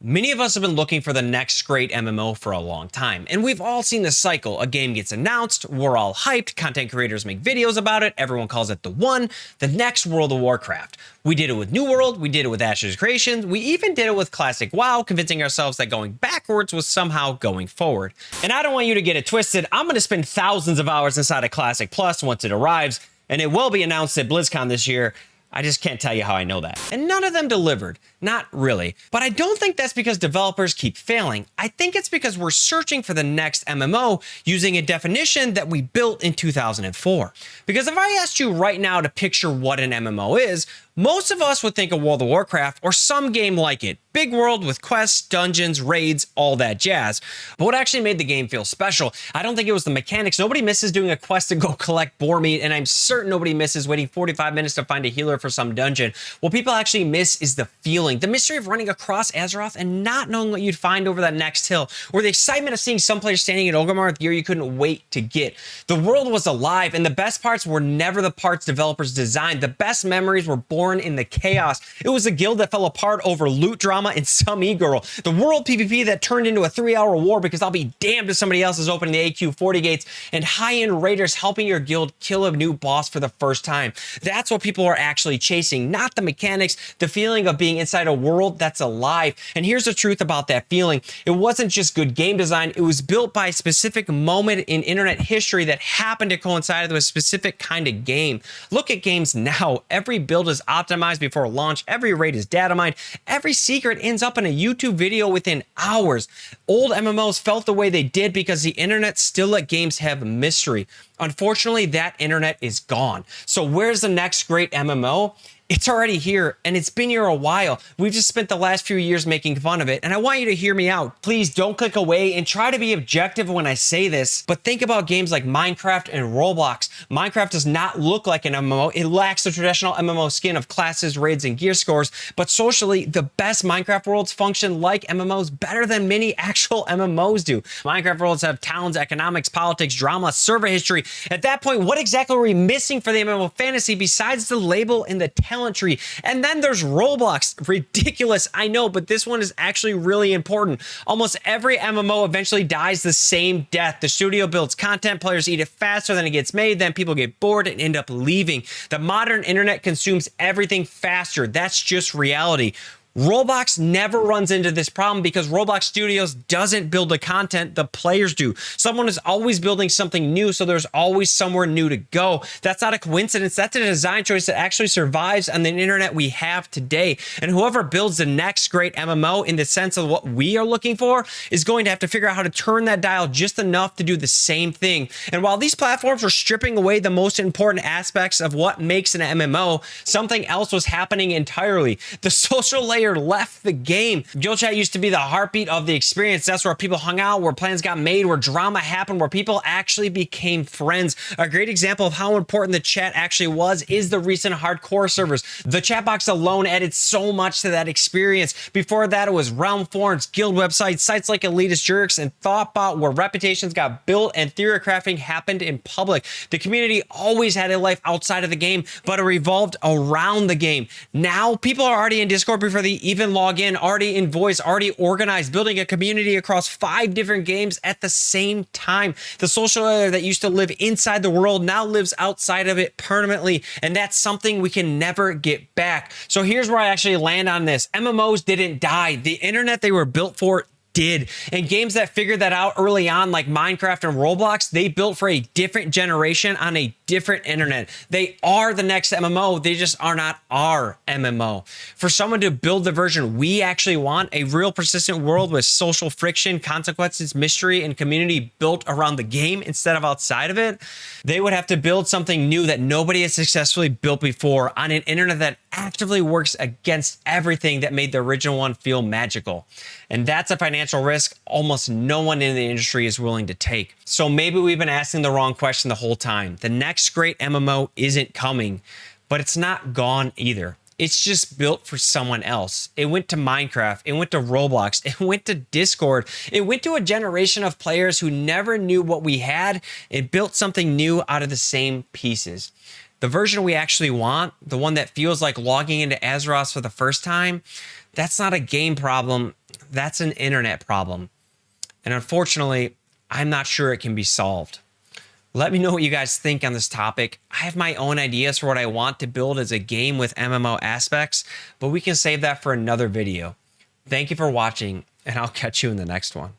Many of us have been looking for the next great MMO for a long time, and we've all seen this cycle. A game gets announced, we're all hyped, content creators make videos about it, everyone calls it the one, the next World of Warcraft. We did it with New World, we did it with Ashes Creations, we even did it with Classic WoW, convincing ourselves that going backwards was somehow going forward. And I don't want you to get it twisted, I'm going to spend thousands of hours inside of Classic Plus once it arrives, and it will be announced at BlizzCon this year. I just can't tell you how I know that. And none of them delivered. Not really. But I don't think that's because developers keep failing. I think it's because we're searching for the next MMO using a definition that we built in 2004. Because if I asked you right now to picture what an MMO is, most of us would think of World of Warcraft or some game like it. Big world with quests, dungeons, raids, all that jazz. But what actually made the game feel special, I don't think it was the mechanics. Nobody misses doing a quest to go collect boar meat, and I'm certain nobody misses waiting 45 minutes to find a healer for some dungeon. What people actually miss is the feeling, the mystery of running across Azeroth and not knowing what you'd find over that next hill, or the excitement of seeing some players standing in Orgrimmar with gear you couldn't wait to get. The world was alive, and the best parts were never the parts developers designed. The best memories were born in the chaos. It was a guild that fell apart over loot drama and some e-girl. The world PvP that turned into a 3-hour war because I'll be damned if somebody else is opening the AQ40 gates, and high-end raiders helping your guild kill a new boss for the first time. That's what people are actually chasing, not the mechanics, the feeling of being inside a world that's alive. And here's the truth about that feeling. It wasn't just good game design, it was built by a specific moment in internet history that happened to coincide with a specific kind of game. Look at games now. Every build is optimized before launch, every raid is data mined, every secret ends up in a YouTube video within hours. Old MMOs felt the way they did because the internet still let games have mystery. Unfortunately, that internet is gone. So where's the next great MMO? It's already here, and it's been here a while. We've just spent the last few years making fun of it, and I want you to hear me out. Please don't click away and try to be objective when I say this, but think about games like Minecraft and Roblox. Minecraft does not look like an MMO. It lacks the traditional MMO skin of classes, raids, and gear scores, but socially, the best Minecraft worlds function like MMOs better than many actual MMOs do. Minecraft worlds have towns, economics, politics, drama, server history. At that point, what exactly are we missing for the MMO fantasy besides the label and the talent tree? And then there's Roblox. Ridiculous, I know, but this one is actually really important. Almost every MMO eventually dies the same death. The studio builds content, players eat it faster than it gets made, then people get bored and end up leaving. The modern internet consumes everything faster. That's just reality. Roblox never runs into this problem because Roblox Studios doesn't build the content, the players do. Someone is always building something new, so there's always somewhere new to go. That's not a coincidence. That's a design choice that actually survives on the internet we have today. And whoever builds the next great MMO in the sense of what we are looking for is going to have to figure out how to turn that dial just enough to do the same thing. And while these platforms were stripping away the most important aspects of what makes an MMO, something else was happening entirely. The social layer left the game. Guild chat used to be the heartbeat of the experience. That's where people hung out, where plans got made, where drama happened, where people actually became friends. A great example of how important the chat actually was is the recent hardcore servers. The chat box alone added so much to that experience. Before that, it was realm forums, guild websites, sites like Elitist Jerks, and Thoughtbot, where reputations got built and theory crafting happened in public. The community always had a life outside of the game, but it revolved around the game. Now, people are already in Discord before they even log in, already in voice, already organized, building a community across 5 different games at the same time. The social layer that used to live inside the world now lives outside of it permanently, and that's something we can never get back. So here's where I actually land on this. MMOs didn't die. The internet they were built for did. And games that figured that out early on, like Minecraft and Roblox, they built for a different generation on a different internet. They are the next MMO. They just are not our MMO. For someone to build the version we actually want, a real persistent world with social friction, consequences, mystery, and community built around the game instead of outside of it, they would have to build something new that nobody has successfully built before on an internet that actively works against everything that made the original one feel magical. And that's a financial risk almost no one in the industry is willing to take. So maybe we've been asking the wrong question the whole time. The next great MMO isn't coming, but it's not gone either. It's just built for someone else. It went to Minecraft, it went to Roblox, it went to Discord, it went to a generation of players who never knew what we had. It built something new out of the same pieces. The version we actually want, the one that feels like logging into Azeroth for the first time, that's not a game problem. That's an internet problem. And unfortunately, I'm not sure it can be solved. Let me know what you guys think on this topic. I have my own ideas for what I want to build as a game with MMO aspects, but we can save that for another video. Thank you for watching, and I'll catch you in the next one.